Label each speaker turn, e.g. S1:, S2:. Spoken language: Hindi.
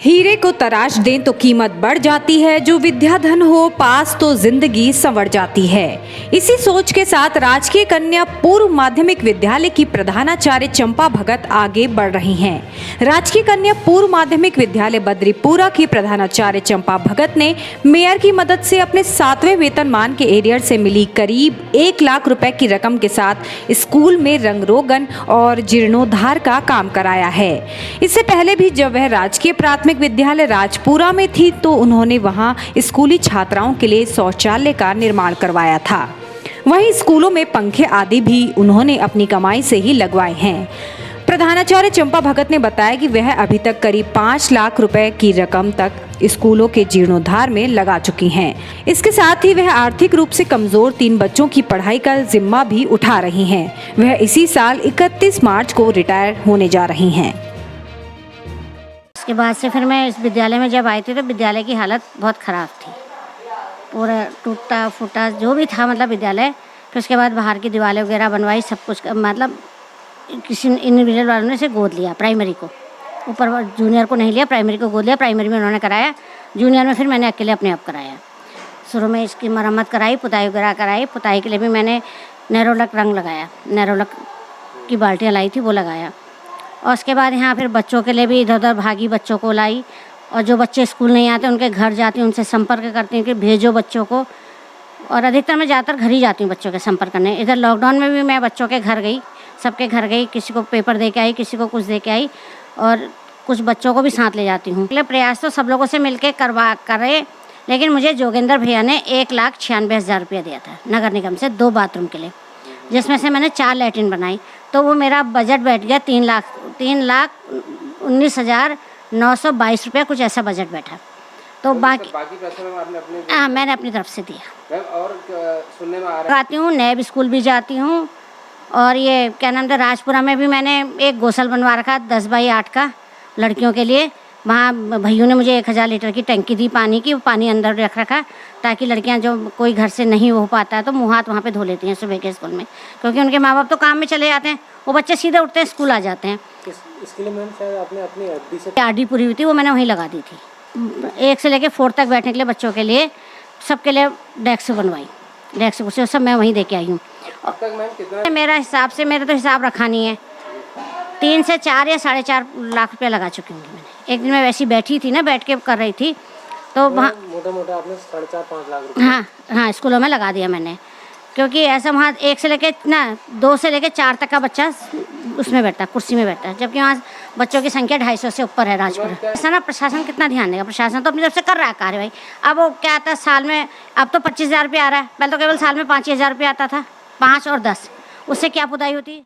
S1: हीरे को तराश दें तो कीमत बढ़ जाती है, जो विद्याधन हो पास तो जिंदगी संवर जाती है। इसी सोच के साथ राजकीय कन्या पूर्व माध्यमिक विद्यालय की प्रधानाचार्य चंपा भगत आगे बढ़ रही हैं। राजकीय कन्या पूर्व माध्यमिक विद्यालय बद्रीपुरा की प्रधानाचार्य चंपा भगत ने मेयर की मदद से अपने 7वें वेतनमान के एरियर से मिली करीब 1 लाख रुपए की रकम के साथ स्कूल में रंगरोगन और जीर्णोद्धार का काम कराया है। इससे पहले भी जब वह राजकीय प्राथमिक विद्यालय राजपुरा में थी तो उन्होंने वहां स्कूली छात्राओं के लिए शौचालय का निर्माण करवाया था। वहीं स्कूलों में पंखे आदि भी उन्होंने अपनी कमाई से ही लगवाए हैं। प्रधानाचार्य चंपा भगत ने बताया कि वह अभी तक करीब 5 लाख रुपए की रकम तक स्कूलों के जीर्णोद्धार में लगा चुकी हैं। इसके साथ ही वह आर्थिक रूप से कमजोर 3 बच्चों की पढ़ाई का जिम्मा भी उठा रही हैं। वह इसी साल 31 मार्च को रिटायर होने जा रही हैं।
S2: उसके बाद से फिर मैं इस विद्यालय में जब आई थी तो विद्यालय की हालत बहुत ख़राब थी, पूरा टूटा फूटा जो भी था मतलब विद्यालय। फिर उसके बाद बाहर की दीवारें वगैरह बनवाई, सब कुछ मतलब किसी इंडिविजुअल वालों ने से गोद लिया। प्राइमरी को ऊपर जूनियर को नहीं लिया, प्राइमरी को गोद लिया। प्राइमरी में उन्होंने कराया, जूनियर में फिर मैंने अकेले अपने आप कराया। शुरू में इसकी मरम्मत कराई, पुताई वगैरह कराई। पुताई के लिए भी मैंने नेरोलक रंग लगाया, नेरोलक की बाल्टियाँ लाई थी वो लगाया। और उसके बाद यहाँ फिर बच्चों के लिए भी इधर उधर भागी बच्चों को लाई, और जो बच्चे स्कूल नहीं आते उनके घर जाती हूँ, उनसे संपर्क करती हूँ कि भेजो बच्चों को। और अधिकतर मैं ज़्यादातर घर ही जाती हूँ बच्चों के संपर्क करने। इधर लॉकडाउन में भी मैं बच्चों के घर गई, सबके घर गई, किसी को पेपर दे के आई, किसी को कुछ दे के आई, और कुछ बच्चों को भी साथ ले जाती हूँ। अगले प्रयास तो सब लोगों से मिल के करे, लेकिन मुझे जोगेंद्र भैया ने 1,96,000 रुपया दिया था नगर निगम से 2 बाथरूम के लिए, जिसमें से मैंने 4 लैट्रिन बनाई। तो वो मेरा बजट बैठ गया 3,19,922 रुपया, कुछ ऐसा बजट बैठा। तो बाकी पैसे में आपने अपने हाँ मैंने अपनी तरफ से दिया।
S3: और सुनने में आ रहा है
S2: आती हूँ, नैब स्कूल भी जाती हूँ, और ये क्या नाम था राजपुरा में भी मैंने एक गौसल बनवा रखा 10x8 का लड़कियों के लिए। वहाँ भैयों ने मुझे 1000 लीटर की टंकी दी पानी की, वो पानी अंदर रख रखा ताकि लड़कियाँ जो कोई घर से नहीं हो पाता है तो मुँह हाथ वहाँ पे धो लेती हैं सुबह के स्कूल में, क्योंकि उनके माँ बाप तो काम में चले जाते हैं, वो बच्चे सीधे उठते हैं स्कूल आ जाते हैं।
S3: इसके लिए मैम शायद आपने अपनी एफडी से
S2: आरडी पूरी हुई थी, वो मैंने वहीं लगा दी थी। 1 से लेकर 4 तक बैठने के लिए बच्चों के लिए सबके लिए डेस्क बनवाई, डेस्क कुर्सी सब मैं वहीं दे के आई हूँ।
S3: अब तक मैम कितना
S2: मेरा हिसाब से, मेरा तो हिसाब रखा नहीं है, 3 से 4 या 4.5 लाख रुपया लगा चुकी हूँ मैंने। एक दिन मैं वैसी बैठी थी ना, बैठ के कर रही थी, तो वहाँ
S3: मोटा आपने 4.5-5 लाख रुपए
S2: हाँ स्कूलों में लगा दिया मैंने, क्योंकि ऐसा वहाँ 1 से लेके 2 से लेके 4 तक का बच्चा उसमें बैठता है, कुर्सी में बैठता है, जबकि वहाँ बच्चों की संख्या 250 से ऊपर है राजपुर। ऐसा ना प्रशासन कितना ध्यान देगा, प्रशासन तो अपनी तरफ से कर रहा है कार्रवाई। अब वो क्या आता है साल में, अब तो 25,000 रुपया आ रहा है, पहले तो केवल साल में 5,000 रुपया आता था, 5 और 10, उससे क्या पुताई होती।